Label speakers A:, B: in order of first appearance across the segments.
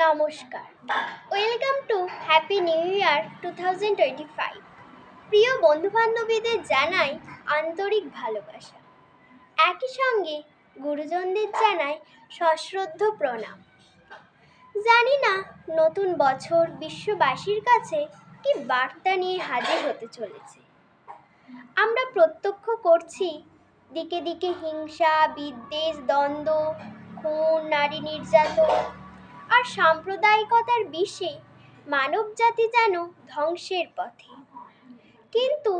A: নমস্কার, welcome to happy new year 2025। প্রিয় বন্ধুবান্ধবীদের জানাই আন্তরিক ভালোবাসা। একই সঙ্গে গুরুজনদের জানাই সশ্রদ্ধ প্রণাম। জানি না নতুন বছর বিশ্ববাসীর কাছে কি বার্তা নিয়ে হাজির হতে চলেছে। আমরা প্রত্যক্ষ করছি দিকে দিকে হিংসা, বিদ্বেষ, দ্বন্দ্ব, খুন, নারী নির্যাতন আর সাম্প্রদায়িকতার বিষে মানবজাতি যেন ধ্বংসের পথে। কিন্তু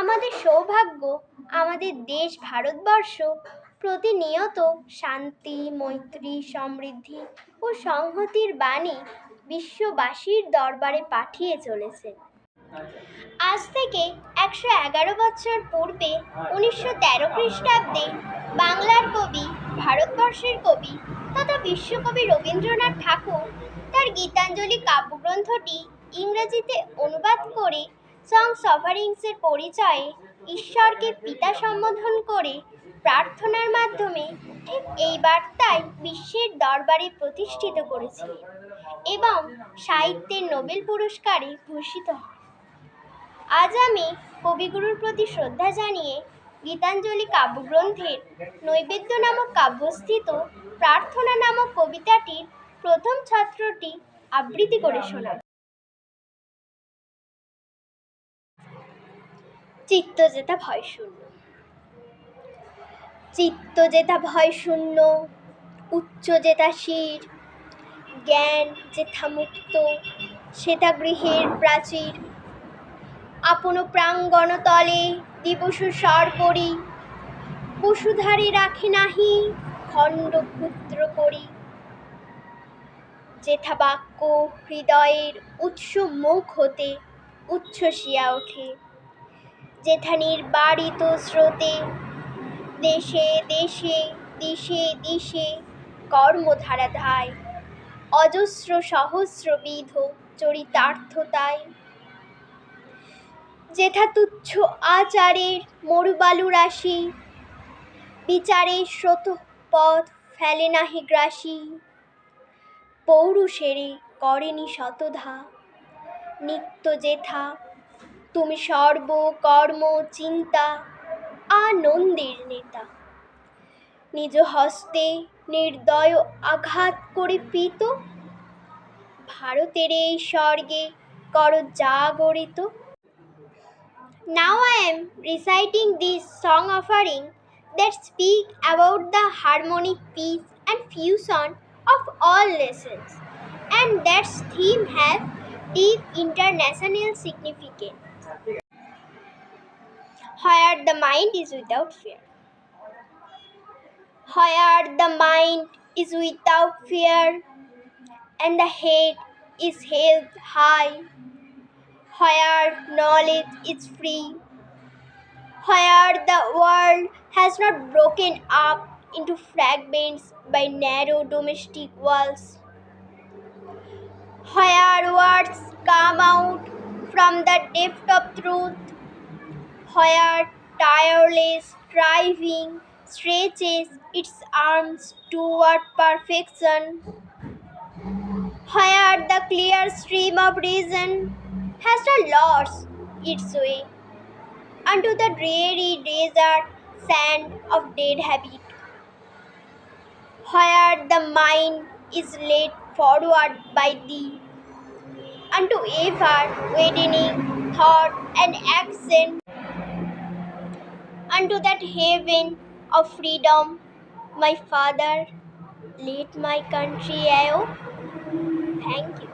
A: আমাদের সৌভাগ্য, আমাদের দেশ ভারতবর্ষ প্রতিনিয়ত শান্তি, মৈত্রী, সমৃদ্ধি ও সংহতির বাণী বিশ্ববাসীর দরবারে পাঠিয়ে চলেছে। আজ থেকে 111 বছর পূর্বে 1913 খ্রিস্টাব্দে বাংলার কবি, ভারতবর্ষের কবি তথা বিশ্বকবি রবীন্দ্রনাথ ঠাকুর তার গীতাঞ্জলি কাব্যগ্রন্থটি ইংরেজিতে অনুবাদ করে সংস অফারিংসের পরিচয়ে ঈশ্বরকে পিতা সম্বোধন করে প্রার্থনার মাধ্যমে ঠিক এই বার্তায় বিশ্বের দরবারে প্রতিষ্ঠিত করেছিলেন এবং সাহিত্যের নোবেল পুরস্কারে ভূষিত হন। আজ আমি কবিগুরুর প্রতি শ্রদ্ধা জানিয়ে গীতাঞ্জলি কাব্যগ্রন্থের নৈবেদ্য নামক কাব্যস্থিত প্রার্থনা নামক কবিতাটির প্রথম ছত্রটি আবৃত্তি করে শোনাব। চিত্ত যেথা ভয় শূন্য, চিত্ত যেথা ভয় শূন্য, উচ্চ যেথা শির, জ্ঞান যেথা মুক্ত, সেথা গৃহের প্রাচীর। আপন প্রাঙ্গণ তলে দিবস সার করি, বসুধারে রাখে নাহি খণ্ড ক্ষুদ্র করি। যেথা বাক্য হৃদয়ের উৎস মুখ হতে উচ্ছ্বসিয়া ওঠে, যেথা নির্বারিত স্রোতে দেশে দেশে দিশে দিশে কর্মধারা ধায়, অজস্র সহস্রবিধ চরিতার্থতায়। যেথা তুচ্ছ আচারের মরুবালু রাশি, বিচারের স্রোত পথ ফেলে নাহি গ্রাসী। পৌরুষেরে করেনি শতধা, নিত্য যেথা তুমি সর্ব কর্ম চিন্তা আনন্দের নেতা। নিজ হস্তে নির্দয় আঘাত করে প্রীত, ভারতের এই স্বর্গে কর জাগরিত। Now I am reciting this song offering that speak about the harmonic peace and fusion of all nations, and that theme has deep international significance. Where the mind is without fear. Where the mind is without fear, and the head is held high. Where knowledge is free. Where the world has not broken up into fragments by narrow domestic walls. Where words come out from the depth of truth. Where tireless striving stretches its arms toward perfection. Where the clear stream of reason has not lost its way unto the dreary desert sand of dead habit. Where the mind is led forward by thee unto ever widening thought and action, unto that heaven of freedom, my Father, let my country ayo. Thank you.